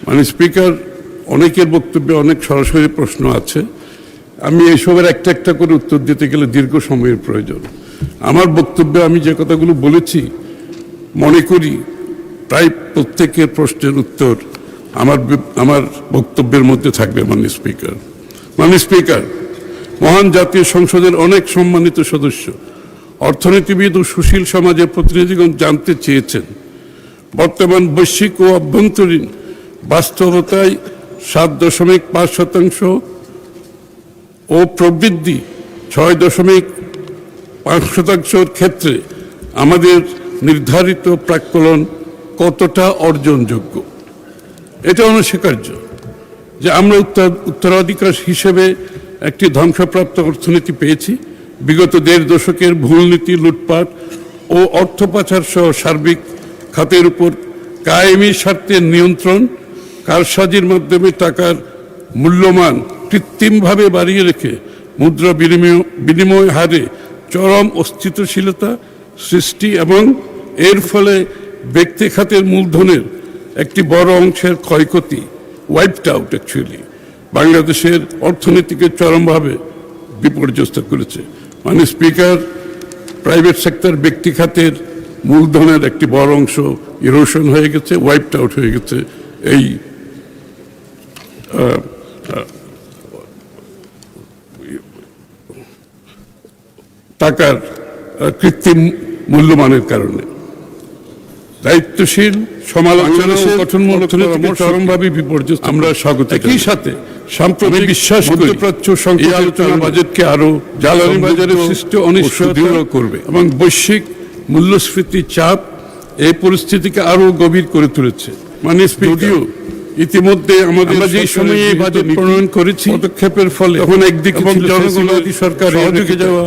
মানে স্পিকার, অনেকের বক্তব্যে অনেক সরাসরি প্রশ্ন আছে। আমি এসবের একটা একটা করে উত্তর দিতে গেলে দীর্ঘ সময়ের প্রয়োজন। আমার বক্তব্যে আমি যে কথাগুলো বলেছি, মনে করি প্রায় প্রত্যেকের প্রশ্নের উত্তর আমার বক্তব্যের মধ্যে থাকবে। মাননীয় স্পিকার, মহান জাতীয় সংসদের অনেক সম্মানিত সদস্য, অর্থনীতিবিদ ও সুশীল সমাজের প্রতিনিধিগণ জানতে চেয়েছেন বর্তমান বৈশ্বিক ও অভ্যন্তরীণ বাস্তবতায় 7.5% ও প্রবৃদ্ধি 6.5%-র ক্ষেত্রে আমাদের নির্ধারিত প্রাক্কলন কতটা অর্জনযোগ্য। এটা অনস্বীকার্য যে আমরা উত্তরাধিকার হিসেবে একটি ধ্বংসপ্রাপ্ত অর্থনীতি পেয়েছি। বিগত 1.5 দশকের ভুল নীতি, লুটপাট ও অর্থ পাচার সহ সার্বিক খাতের উপর কায়েমি স্বার্থের নিয়ন্ত্রণ, কারসাজির মাধ্যমে টাকার মূল্যমান কৃত্রিমভাবে বাড়িয়ে রেখে মুদ্রা বিনিময় হারে চরম অস্থিতিশীলতা সৃষ্টি এবং এর ফলে ব্যক্তি খাতের মূলধনের একটি বড় অংশের ক্ষয়ক্ষতি, ওয়াইপড আউট অ্যাকচুয়ালি, বাংলাদেশের অর্থনীতিকে চরমভাবে বিপর্যস্ত করেছে। মানে স্পিকার, প্রাইভেট সেক্টর, ব্যক্তি খাতের মূলধনের একটি বড় অংশ ইরোশন হয়ে গেছে, ওয়াইপড আউট হয়ে গেছে এই টাকার কৃত্রিম মূল্যমানের কারণে। দায়িত্বশীল সমালোচনা ও গঠনমূলক চরমভাবে বিপর্যস্ত আমরা স্বাগত। একই সাথে সাম্প্রতিক বিশ্বাস মধ্যপ্রাচ্য সংকট আলোচনা বাজেটকে আরো জ্বালানি বাজারের সৃষ্টি অনিশ্চয়তা করবে এবং বৈশ্বিক মূল্যস্ফীতির চাপ এই পরিস্থিতিকে আরো গভীর করে তুলেছে। মানে যদিও ইতিমধ্যে আমরা যে সময়ে বাজেট প্রণয়ন করেছি, পদক্ষেপের ফলে তখন একদিকে জনগণের সরকার ঢুকে যাওয়া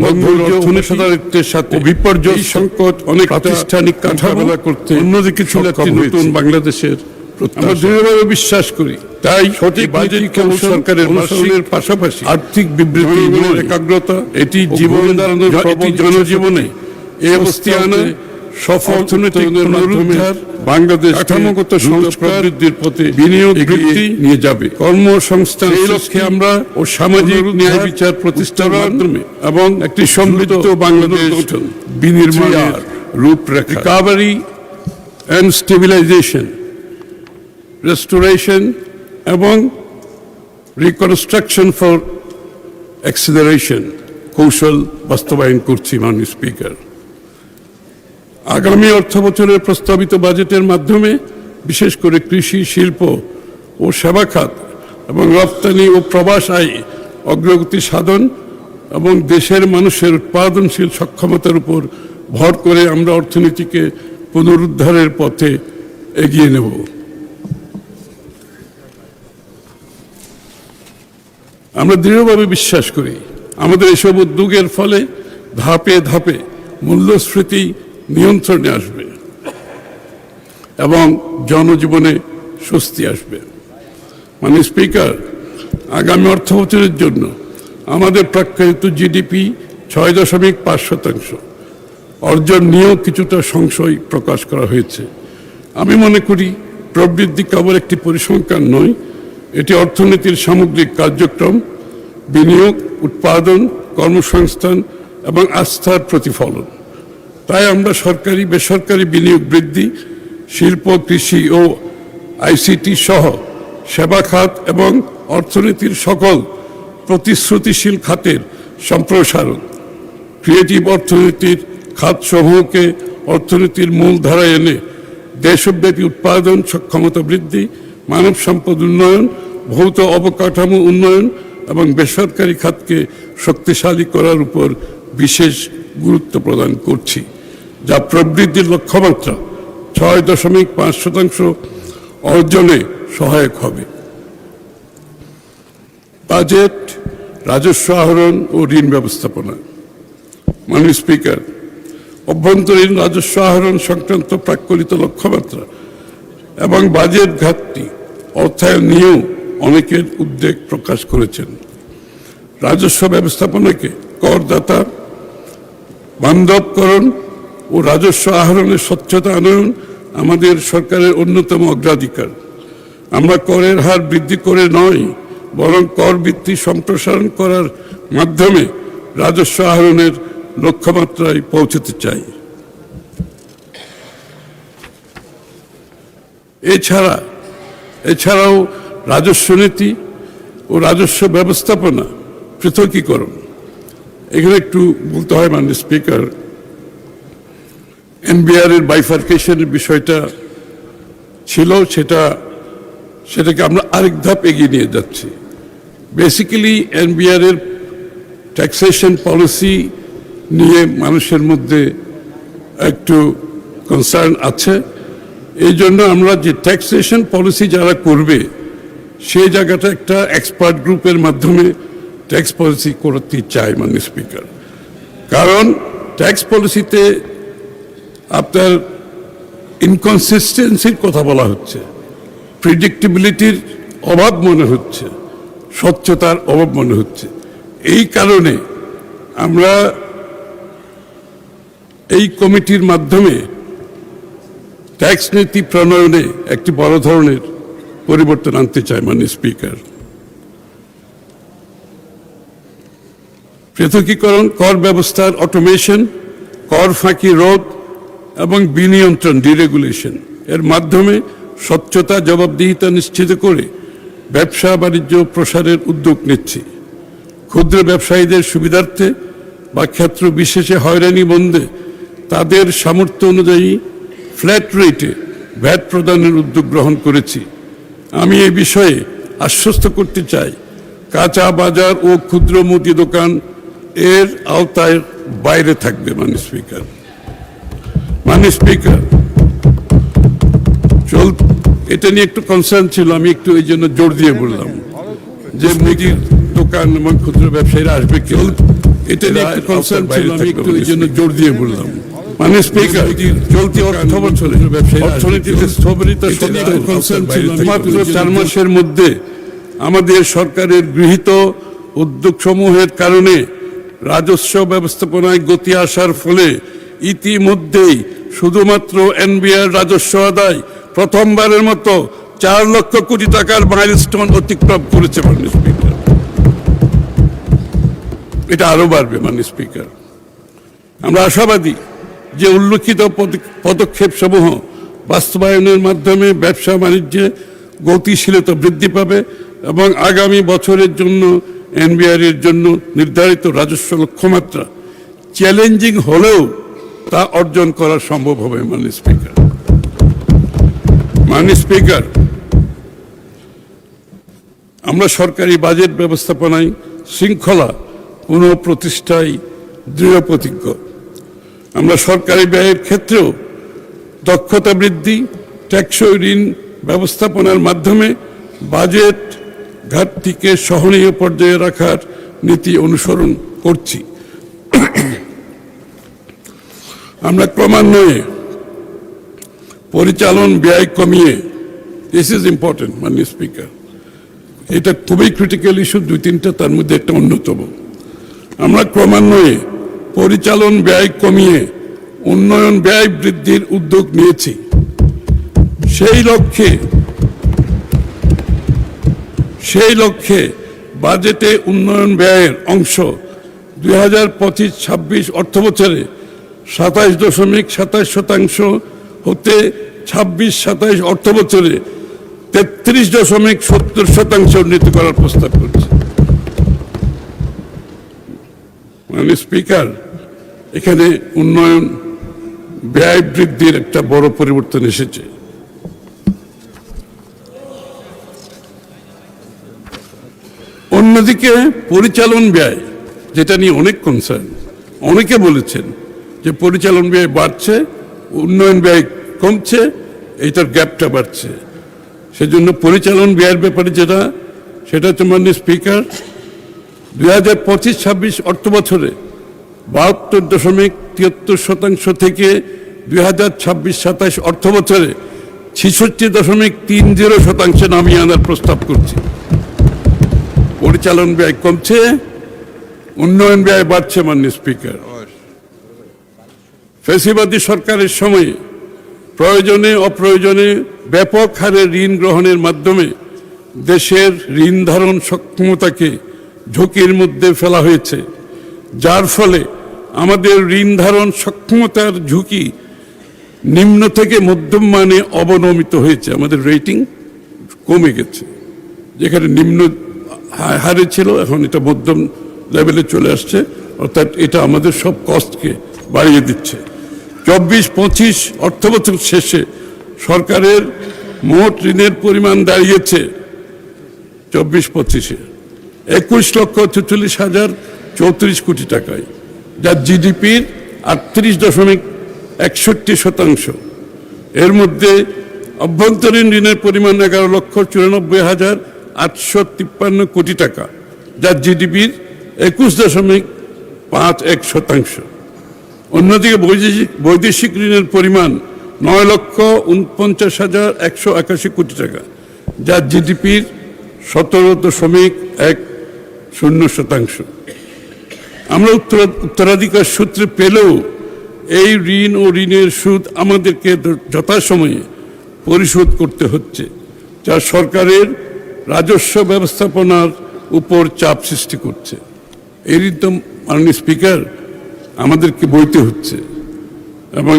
অর্থনীতির সাথে বিপর্যয় সংকট অনেক প্রাতিষ্ঠানিক কাঠামো করতে, অন্যদিকে ছিল একটি নতুন বাংলাদেশের। আমরা দৃঢ়ভাবে বিশ্বাস করি তাই সঠিক বাজেট সরকারের অনুসরণের পাশাপাশি আর্থিক বিবৃতি, একাগ্রতা, এটি জীবনে দাঁড়ানোর জনজীবনে এই অবস্থা আনা সফল অর্থনৈতিক পুনরুদ্ধার, বাংলাদেশ কাঠামোগত সংস্কার বৃদ্ধির পথে বিনিয়োগ বৃদ্ধি নিয়ে যাবে। কর্মসংস্থান লক্ষ্যে আমরা ও সামাজিক ন্যায় বিচার প্রতিষ্ঠার মাধ্যমে এবং একটি সমৃদ্ধ বাংলাদেশ বিনির্মাণের রূপরেখা, রিকভারি অ্যান্ড স্টেবিলাইজেশন, রেস্টোরেশন এবং রিকনস্ট্রাকশন ফর অ্যাক্সিলারেশন কৌশল বাস্তবায়ন করছি। মাননীয় স্পিকার, আগামী অর্থ বছরের প্রস্তাবিত বাজেটের মাধ্যমে বিশেষ করে কৃষি, শিল্প ও সেবা খাত এবং রপ্তানি ও প্রবাস আয় অগ্রগতি সাধন এবং দেশের মানুষের উৎপাদনশীল সক্ষমতার উপর ভর করে আমরা অর্থনীতিকে পুনরুদ্ধারের পথে এগিয়ে নেব। আমরা দৃঢ়ভাবে বিশ্বাস করি আমাদের এসব উদ্যোগের ফলে ধাপে ধাপে মূল্যস্ফীতি নিয়ন্ত্রণে আসবে এবং জনজীবনে স্বস্তি আসবে। মাননীয় স্পিকার, আগামী অর্থ বছরের জন্য আমাদের প্রাক্কলিত জিডিপি 6.5% অর্জন নিয়েও কিছুটা সংশয় প্রকাশ করা হয়েছে। আমি মনে করি প্রবৃদ্ধি কেবল একটি পরিসংখ্যান নয়, এটি অর্থনীতির সামগ্রিক কার্যক্রম, বিনিয়োগ, উৎপাদন, কর্মসংস্থান এবং আস্থার প্রতিফলন। তাই আমরা সরকারি বেসরকারি বিনিয়োগ বৃদ্ধি, শিল্প, কৃষি ও আইসিটি সহ সেবা খাত এবং অর্থনীতির সকল প্রতিশ্রুতিশীল খাতের সম্প্রসারণ, ক্রিয়েটিভ অর্থনীতির খাতসমূহকে অর্থনীতির মূল ধারায় এনে দেশব্যাপী উৎপাদন সক্ষমতা বৃদ্ধি, মানব সম্পদ উন্নয়ন, ভৌত অবকাঠামো উন্নয়ন এবং বেসরকারি খাতকে শক্তিশালী করার উপর বিশেষ গুরুত্ব প্রদান করছি, যা প্রবৃদ্ধির লক্ষ্যমাত্রা 6.5% অর্জনে সহায়ক হবে। বাজেট, রাজস্ব আহরণ ও ঋণ ব্যবস্থাপনা। মাননীয় স্পিকার, অভ্যন্তরীণ রাজস্ব আহরণ সংক্রান্ত প্রাক্কলিত লক্ষ্যমাত্রা এবং বাজেট ঘাটতি অর্থায়ন নিয়েও অনেকের উদ্বেগ প্রকাশ করেছেন। রাজস্ব ব্যবস্থাপনাকে করদাতা বান্ধবকরণ ও রাজস্ব আহরণের স্বচ্ছতা আনয়ন আমাদের সরকারের অন্যতম অগ্রাধিকার। আমরা করের হার বৃদ্ধি করে নয়, বরং কর ভিত্তি সম্প্রসারণ করার মাধ্যমে রাজস্ব আহরণের লক্ষ্যমাত্রায় পৌঁছতে চাই। এছাড়াও রাজস্ব নীতি ও রাজস্ব ব্যবস্থাপনা পৃথকীকরণ, এখানে একটু বলতে হয় মাননীয় স্পিকার, এনবিআর এর বাইফার্কেশনের বিষয়টা ছিল, সেটাকে আমরা আরেক ধাপ এগিয়ে নিয়ে যাচ্ছি। বেসিক্যালি এনবিআর এর ট্যাক্সেশন পলিসি নিয়ে মানুষের মধ্যে একটু কনসার্ন আছে। এই জন্য আমরা যে ট্যাক্সেশন পলিসি যারা করবে সেই জায়গাটা একটা এক্সপার্ট গ্রুপের মাধ্যমে ট্যাক্স পলিসি করতে চাই মাননীয় স্পিকার। কারণ ট্যাক্স পলিসিতে আপনার ইনকনসিস্টেন্সির কথা বলা হচ্ছে, প্রিডিক্টেবিলিটির অভাব মনে হচ্ছে, স্বচ্ছতার অভাব মনে হচ্ছে। এই কারণে আমরা এই কমিটির মাধ্যমে ট্যাক্স নীতি প্রণয়নে একটি বড় ধরনের পরিবর্তন আনতে চাই মাননীয় স্পিকার। পৃথকীকরণ, কর ব্যবস্থার অটোমেশন, কর ফাঁকি রোধ এবং বিনিয়ন্ত্রণ ডিরেগুলেশন এর মাধ্যমে স্বচ্ছতা, জবাবদিহিতা নিশ্চিত করে ব্যবসা বাণিজ্য প্রসারের উদ্যোগ নিচ্ছি। ক্ষুদ্র ব্যবসায়ীদের সুবিধার্থে বা ক্ষেত্র বিশেষে হয়রানি বন্ধে তাদের সামর্থ্য অনুযায়ী ফ্ল্যাট রেটে ভ্যাট প্রদানের উদ্যোগ গ্রহণ করেছি। আমি এই বিষয়ে আশ্বস্ত করতে চাই, কাঁচা বাজার ও ক্ষুদ্র মুদি দোকান এর আওতায় বাইরে থাকবে মাননীয় স্পিকার। মাননীয় স্পিকার, এটা নিয়ে একটু কনসার্ন ছিল, আমি একটু এই জন্য জোর দিয়ে বললাম যে মুদির দোকান এবং ক্ষুদ্র ব্যবসায়ীরা আসবে কেউ, এটা নিয়ে একটু কনসার্ন ছিল, আমি একটু এই জন্য জোর দিয়ে বললাম। মাননীয় স্পিকার, চলতি অর্থ বছরে অর্থনীতিতে স্থবিরতা সত্ত্বেও কনসার্ন ছিল মাত্র 4 মাসের মধ্যে আমাদের সরকারের গৃহীত উদ্যোগসমূহের কারণে রাজস্ব ব্যবস্থাপনায় গতি আসার ফলে ইতিমধ্যেই শুধুমাত্র এনবিআর রাজস্ব আদায় প্রথমবারের মতো 4 লক্ষ কোটি টাকার মাইলস্টোন অতিক্রম করেছে মাননীয় স্পিকার। এটা আরো বাড়বে মাননীয় স্পিকার। আমরা আশাবাদী যে উল্লেখিত পদক্ষেপ সমূহ বাস্তবায়নের মাধ্যমে ব্যবসা বাণিজ্যে গতিশীলতা বৃদ্ধি পাবে এবং আগামী বছরের জন্য এনবিআর এর জন্য নির্ধারিত রাজস্ব লক্ষ্যমাত্রা চ্যালেঞ্জিং হলেও তা অর্জন করা সম্ভব হবে মাননীয় স্পিকার। মাননীয় স্পিকার, আমরা সরকারি বাজেট ব্যবস্থাপনায় শৃঙ্খলা পুনঃপ্রতিষ্ঠায় দৃঢ় প্রতিজ্ঞ। আমরা সরকারি ব্যয়ের ক্ষেত্রেও দক্ষতা বৃদ্ধি, টেকসই ঋণ ব্যবস্থাপনার মাধ্যমে বাজেট ঘাটতিকে সহনীয় পর্যায়ে রাখার নীতি অনুসরণ করছি। আমরা ক্রমান্বয়ে পরিচালন ব্যয় কমিয়ে, দিস ইজ ইম্পর্টেন্ট মাননীয় স্পিকার, এটা খুবই ক্রিটিক্যাল ইস্যু, 2-3টা তার মধ্যে একটা অন্যতম। আমরা ক্রমান্বয়ে পরিচালন ব্যয় কমিয়ে উন্নয়ন ব্যয় বৃদ্ধির উদ্যোগ নিয়েছি। সেই লক্ষ্যে বাজেটে উন্নয়ন ব্যয়ের অংশ 2025-26 অর্থবছরে 27.27% হতে 26-27 অর্থবছরে 33.70% উন্নীত করার প্রস্তাব করছে। মাননীয় স্পিকার, এখানে উন্নয়ন ব্যয় বৃদ্ধির একটা বড় পরিবর্তন এসেছে। অন্যদিকে পরিচালন ব্যয়, যেটা নিয়ে অনেক কনসার্ন, অনেকে বলেছেন যে পরিচালন ব্যয় বাড়ছে, উন্নয়ন ব্যয় কমছে, এইটার গ্যাপটা বাড়ছে। সেজন্য পরিচালন ব্যয়ের ব্যাপারে সেটা হচ্ছে মাননীয় স্পিকার, 2025-26 অর্থ বছরে 72.73% থেকে 2026-27 অর্থ বছরে 66.30% নামিয়ে আনার প্রস্তাব করছি। পরিচালন ব্যয় কমছে, উন্নয়ন ব্যয় বাড়ছে মাননীয় স্পিকার। ফ্যাসিবাদী সরকারের সময়ে প্রয়োজনে অপ্রয়োজনে ব্যাপক হারে ঋণ গ্রহণের মাধ্যমে দেশের ঋণ ধারণ সক্ষমতাকে ঝুঁকির মধ্যে ফেলা হয়েছে, যার ফলে আমাদের ঋণ ধারণ সক্ষমতার ঝুঁকি নিম্ন থেকে মধ্যম মানে অবনমিত হয়েছে। আমাদের রেটিং কমে গেছে, যেখানে নিম্ন হারে ছিল এখন এটা মধ্যম লেভেলে চলে আসছে, অর্থাৎ এটা আমাদের সব কস্টকে বাড়িয়ে দিচ্ছে। 24-25 অর্থবছর শেষে সরকারের মোট ঋণের পরিমাণ দাঁড়িয়েছে 24-25-এ 21,44,034 কোটি টাকায়, যা জিডিপির 38.61%। এর মধ্যে অভ্যন্তরীণ ঋণের পরিমাণ 11,94,853 কোটি টাকা, যা জিডিপির 21.51%। অন্যদিকে বৈদেশিক ঋণের পরিমাণ 9,49,181 কোটি টাকা, যা জিডিপির 17.10%। আমরা উত্তরাধিকার সূত্রে পেলেও এই ঋণ ও ঋণের সুদ আমাদেরকে যথাসময়ে পরিশোধ করতে হচ্ছে, যা সরকারের রাজস্ব ব্যবস্থাপনার উপর চাপ সৃষ্টি করছে। এই ঋণ তো মাননীয় স্পিকার আমাদেরকে বইতে হচ্ছে, এবং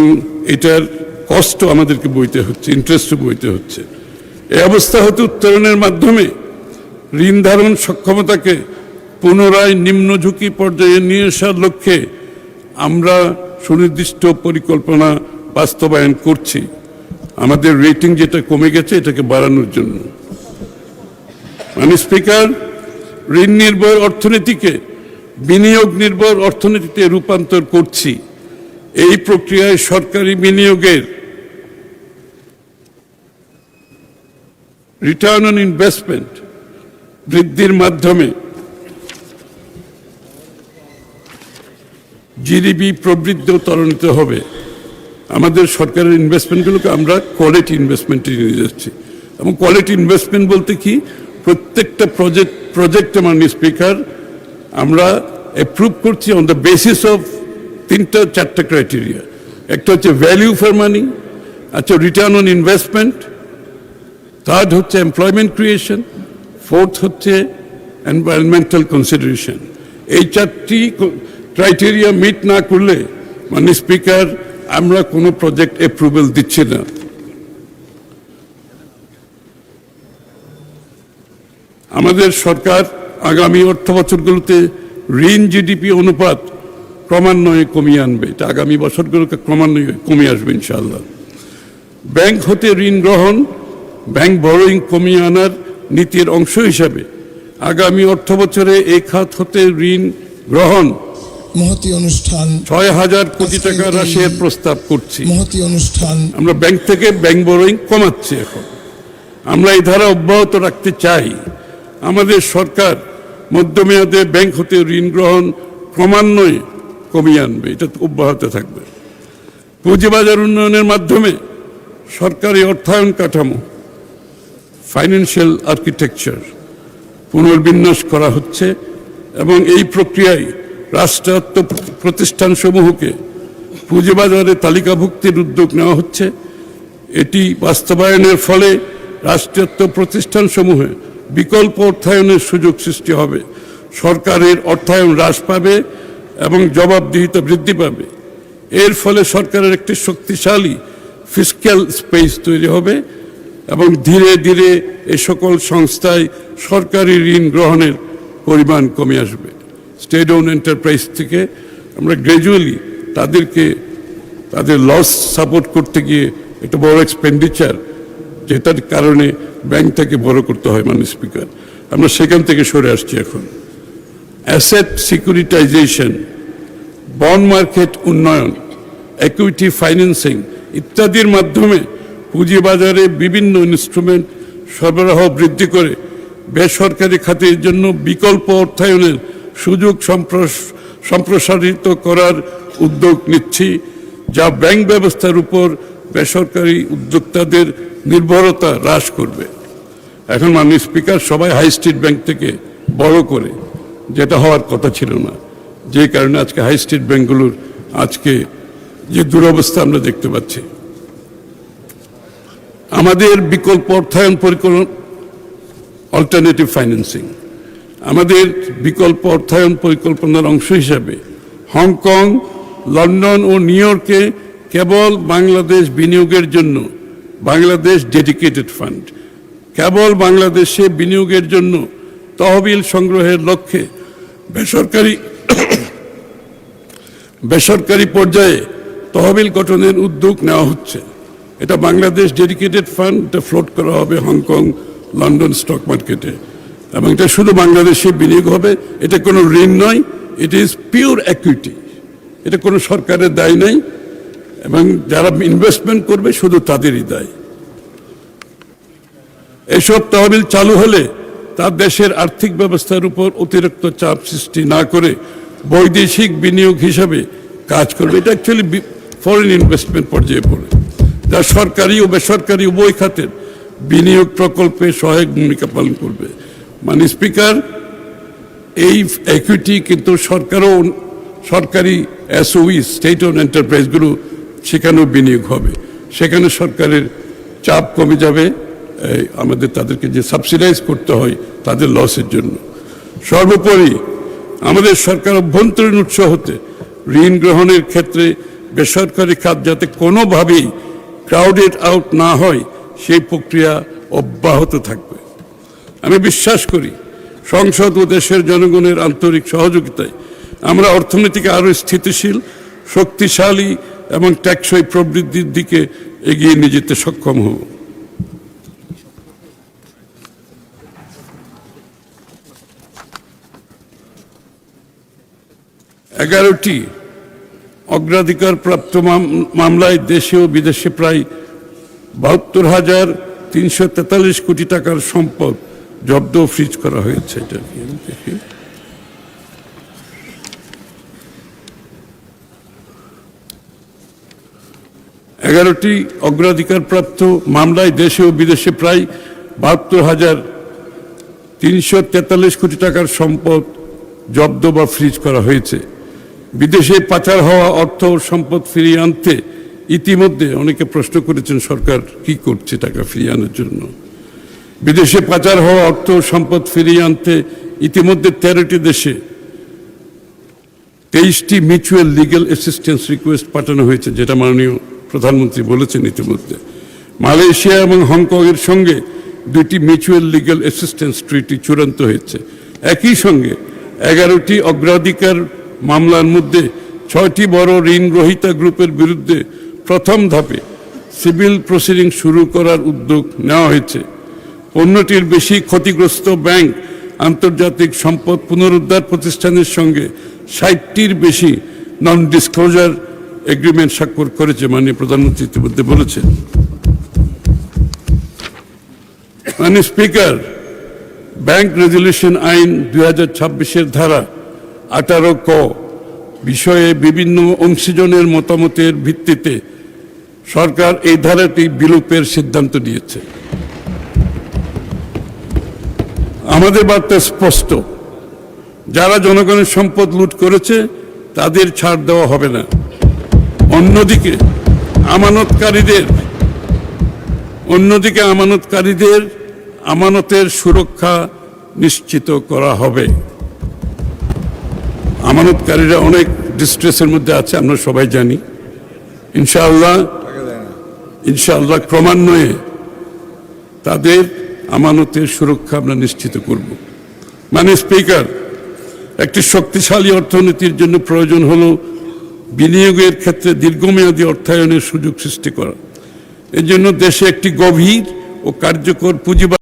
এটার কষ্ট আমাদেরকে বইতে হচ্ছে, ইন্টারেস্টও বইতে হচ্ছে। এই অবস্থা হতে উত্তরণের মাধ্যমে ঋণ ধারণ সক্ষমতাকে পুনরায় নিম্ন ঝুঁকি পর্যায়ে নিয়ে আসার লক্ষ্যে আমরা সুনির্দিষ্ট পরিকল্পনা বাস্তবায়ন করছি। আমাদের রেটিং যেটা কমে গেছে এটাকে বাড়ানোর জন্য। মাননীয় স্পিকার, ঋণ নির্ভর অর্থনীতিকে বিনিয়োগ নির্ভর অর্থনীতিতে রূপান্তর করছি। এই প্রক্রিয়ায় সরকারি বিনিয়োগের রিটার্ন অন ইনভেস্টমেন্ট বৃদ্ধির মাধ্যমে জিডিপি প্রবৃদ্ধিও ত্বরান্বিত হবে। আমাদের সরকারের ইনভেস্টমেন্টগুলোকে আমরা কোয়ালিটি ইনভেস্টমেন্টে নিয়ে যাচ্ছি। এবং কোয়ালিটি ইনভেস্টমেন্ট বলতে কি, প্রত্যেকটা প্রজেক্টে মাননীয় স্পিকার আমরা অ্যাপ্রুভ করছি অন দ্য বেসিস অফ 3-4টা ক্রাইটেরিয়া। একটা হচ্ছে ভ্যালিউ ফর মানি, আচ্ছা রিটার্ন অন ইনভেস্টমেন্ট, থার্ড হচ্ছে এমপ্লয়মেন্ট ক্রিয়েশন, ফোর্থ হচ্ছে এনভায়রনমেন্টাল কনসিডারেশন। এই 4টি ক্রাইটেরিয়া মিট না করলে মাননীয় স্পিকার আমরা কোনো প্রজেক্ট অ্যাপ্রুভাল দিচ্ছি না। আমাদের সরকার আগামী অর্থ বছরগুলোতে ঋণ জিডিপি অনুপাত ক্রমান্বয়ে কমিয়ে আনবে। এটা আগামী বছরগুলোকে ক্রমান্বয়ে কমিয়ে আসবে ইনশাআল্লাহ। ব্যাংক হতে ঋণ গ্রহণ, ব্যাংক বরোয়িং কমিয়ে আনার নীতির অংশ হিসাবে আগামী অর্থ বছরে এই খাত হতে ঋণ গ্রহণ মহতি অনুষ্ঠান 6,000 কোটি টাকা রাশির প্রস্তাব করছি। মহতি অনুষ্ঠান আমরা ব্যাংক থেকে ব্যাংক বরোয়িং কমাচ্ছি। এখন আমরা এই ধারা অব্যাহত রাখতে চাই। আমাদের সরকার মধ্যমেয়াদে ব্যাংক হতে ঋণ গ্রহণ ক্রমান্বয়ে কমিয়ে আনবে, এটা অব্যাহত থাকবে। পুঁজিবাজার উন্নয়নের মাধ্যমে সরকারি অর্থায়ন কাঠামো, ফাইন্যান্সিয়াল আর্কিটেকচার পুনর্বিন্যাস করা হচ্ছে, এবং এই প্রক্রিয়ায় রাষ্ট্রায়ত্ত প্রতিষ্ঠানসমূহকে পুঁজিবাজারে তালিকাভুক্তির উদ্যোগ নেওয়া হচ্ছে। এটি বাস্তবায়নের ফলে রাষ্ট্রায়ত্ত প্রতিষ্ঠানসমূহে বিকল্প অর্থায়নের সুযোগ সৃষ্টি হবে, সরকারের অর্থায়ন হ্রাস পাবে এবং জবাবদিহিতা বৃদ্ধি পাবে। এর ফলে সরকারের একটি শক্তিশালী ফিসক্যাল স্পেস তৈরি হবে, এবং ধীরে ধীরে এ সকল সংস্থায় সরকারি ঋণ গ্রহণের পরিমাণ কমে আসবে। স্টেট ওন এন্টারপ্রাইজ থেকে আমরা গ্র্যাজুয়ালি তাদেরকে তাদের লস সাপোর্ট করতে গিয়ে একটা বড় এক্সপেন্ডিচার, যেটার কারণে ব্যাংকটাকে বড় করতে হয় মাননীয় স্পিকার, আমরা সেখান থেকে সরে আসছি। এখন অ্যাসেট সিকিউরিটাইজেশন, বন্ড মার্কেট উন্নয়ন, ইকুইটি ফাইন্যান্সিং ইত্যাদির মাধ্যমে পুঁজিবাজারে বিভিন্ন ইনস্ট্রুমেন্ট সরবরাহ বৃদ্ধি করে বেসরকারি খাতের জন্য বিকল্প অর্থায়নের সুযোগ সম্প্রসারিত করার উদ্যোগ নিচ্ছি, যা ব্যাংক ব্যবস্থার উপর বেসরকারি উদ্যোক্তাদের নির্ভরতা হ্রাস করবে। এখন মাননীয় স্পিকার সবাই হাই স্ট্রিট ব্যাংক থেকে বড় করে, যেটা হওয়ার কথা ছিল না, যে কারণে আজকে হাই স্ট্রিট ব্যাংকগুলোর আজকে যে দুরবস্থা আমরা দেখতে পাচ্ছি। আমাদের বিকল্প অর্থায়ন পরিকল্পনা, অল্টারনেটিভ ফাইন্যান্সিং, আমাদের বিকল্প অর্থায়ন পরিকল্পনার অংশ হিসাবে হংকং, লন্ডন ও নিউ ইয়র্কে কেবল বাংলাদেশ বিনিয়োগের জন্য বাংলাদেশ ডেডিকেটেড ফান্ড, কেবল বাংলাদেশে বিনিয়োগের জন্য তহবিল সংগ্রহের লক্ষ্যে বেসরকারি পর্যায়ে তহবিল গঠনের উদ্যোগ নেওয়া হচ্ছে। এটা বাংলাদেশ ডেডিকেটেড ফান্ড, এটা ফ্লোট করা হবে হংকং, লন্ডন স্টক মার্কেটে, এবং এটা শুধু বাংলাদেশে বিনিয়োগ হবে। এটা কোনো ঋণ নয়, ইট ইজ পিওর ইকুইটি। এটা কোনো সরকারের দায় নাই, এবং যারা ইনভেস্টমেন্ট করবে শুধু তাদেরই দায়। এসব তহবিল চালু হলে তার দেশের আর্থিক ব্যবস্থার উপর অতিরিক্ত চাপ সৃষ্টি না করে বৈদেশিক বিনিয়োগ হিসাবে কাজ করবে। এটা অ্যাকচুয়ালি ফরেন ইনভেস্টমেন্ট পর্যায়ে পড়ে, যা সরকারি ও বেসরকারি উভয় খাতের বিনিয়োগ প্রকল্পে সহায়ক ভূমিকা পালন করবে। মানে স্পিকার, এই ইকুইটি কিন্তু সরকারও, সরকারি এসওই, স্টেট ওন এন্টারপ্রাইজগুলো সেখানেও বিনিয়োগ হবে। সেখানে সরকারের চাপ কমে যাবে, আমাদের তাদেরকে যে সাবসিডাইজ করতে হয় তাদের লসের জন্য। সর্বোপরি আমাদের সরকার অভ্যন্তরীণ উৎস হতে ঋণ গ্রহণের ক্ষেত্রে বেসরকারি খাত যাতে কোনোভাবেই ক্রাউডেড আউট না হয় সেই প্রক্রিয়া অব্যাহত থাকবে। আমি বিশ্বাস করি সংসদ ও দেশের জনগণের আন্তরিক সহযোগিতায় আমরা অর্থনীতিকে আরও স্থিতিশীল, শক্তিশালী এবং টেকসই প্রবৃদ্ধির দিকে এগিয়ে নিয়ে যেতে সক্ষম হব। এগারোটি অগ্রাধিকারপ্রাপ্ত মামলায় দেশে ও বিদেশে প্রায় ৭২,৩৪৩ কোটি টাকার সম্পদ জব্দ ও ফ্রিজ করা হয়েছে। এটা 11টি অগ্রাধিকারপ্রাপ্ত মামলায় দেশে ও বিদেশে প্রায় ৭২,৩৪৩ কোটি টাকার সম্পদ জব্দ বা ফ্রিজ করা হয়েছে। বিদেশে পাচার হওয়া অর্থ ও সম্পদ ফিরিয়ে আনতে ইতিমধ্যে অনেকে প্রশ্ন করেছেন সরকার কি করছে টাকা ফিরিয়ে আনার জন্য। বিদেশে পাচার হওয়া অর্থ ও সম্পদ ফিরিয়ে আনতে ইতিমধ্যে 13টি দেশে 23টি মিউচুয়াল লিগ্যাল অ্যাসিস্ট্যান্স রিকোয়েস্ট পাঠানো হয়েছে, যেটা মাননীয় প্রধানমন্ত্রী বলেছেন ইতিমধ্যে। মালয়েশিয়া এবং হংকংয়ের সঙ্গে 2টি মিউচুয়াল লিগ্যাল অ্যাসিস্ট্যান্স ট্রিটি চূড়ান্ত হয়েছে। একই সঙ্গে 11টি অগ্রাধিকার মামলার মধ্যে 6টি বড় ঋণ গ্রহীতা গ্রুপের বিরুদ্ধে প্রথম ধাপে সিভিল প্রসিডিং শুরু করার উদ্যোগ নেওয়া হয়েছে। 15টির বেশি ক্ষতিগ্রস্ত ব্যাংক, আন্তর্জাতিক সম্পদ পুনরুদ্ধার প্রতিষ্ঠানের সঙ্গে 60টির বেশি নন ডিসক্লোজার এগ্রিমেন্ট স্বাক্ষর করেছে, মাননীয় প্রধানমন্ত্রী ইতিমধ্যে বলেছেন। মাননীয় স্পিকার, ব্যাংক রেজুলেশন আইন 2026-এর ধারা 18 ক বিষয়ে বিভিন্ন অংশীজনের মতামতের ভিত্তিতে সরকার এই ধারাটি বিলোপের সিদ্ধান্ত নিয়েছে। আমাদের বার্তা স্পষ্ট, যারা জনগণের সম্পদ লুট করেছে তাদের ছাড় দেওয়া হবে না। অন্যদিকে আমানতকারীদের আমানতের সুরক্ষা নিশ্চিত করা হবে। আমানতকারীরা অনেক ডিস্ট্রেসের মধ্যে আছে, আমরা সবাই জানি। ইনশাআল্লাহ ক্রমান্বয়ে তাদের আমানতের সুরক্ষা আমরা নিশ্চিত করব। মানে স্পিকার, একটি শক্তিশালী অর্থনীতির জন্য প্রয়োজন হলো বিনিয়োগের ক্ষেত্রে দীর্ঘমেয়াদী অর্থায়নের সুযোগ সৃষ্টি করা। এর জন্য দেশে একটি গভীর ও কার্যকর পুঁজিবাদ